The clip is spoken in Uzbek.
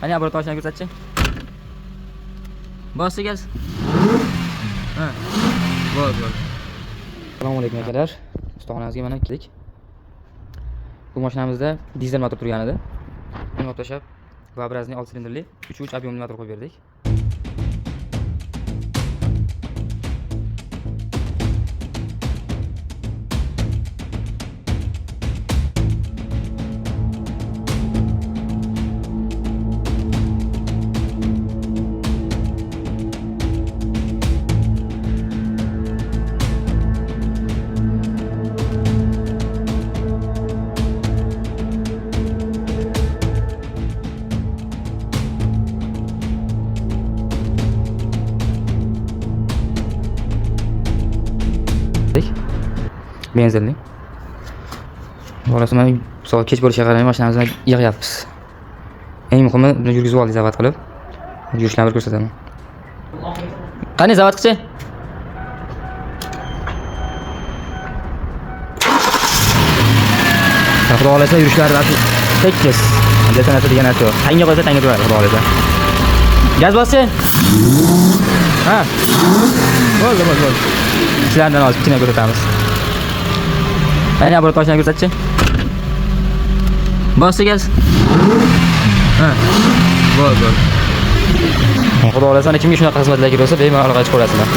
Qani abro toshini ko'rsatchi. Bossi gaz. Ha. Bo'ldi. Assalomu alaykum akalar. Ustaxonamizga mana keldik. Bu mashinamizda dizel motor turgan edi. Uni o'tashab Vabrazning 6 silindrli 3 объемli motor qo'yib berdik. Benzinli. Bo'lasa men soat kech bo'lishiga qaramay mashinamizni yig'yapmiz. Eng muhimi buni yurgizib oldik zavod qilib. Yurishlarini ko'rsataman. Qani zavodchi? Xudo xolasa yurishlari tekis. Detonatör degan narsa yo'q. Tanga qo'ysa tanga turadi xudo xolasa. Gaz boschi. Ha. Bo'ldi. Sizlardan hozir kichkina ko'rsatamiz. Qani abro toshini ko'rsatchi. Bossi gaz. Ha. Bo'ldi. Xudo xolasa kimga shunaqa xizmatlar kerak bo'lsa bemalol qilib ko'rasizlar.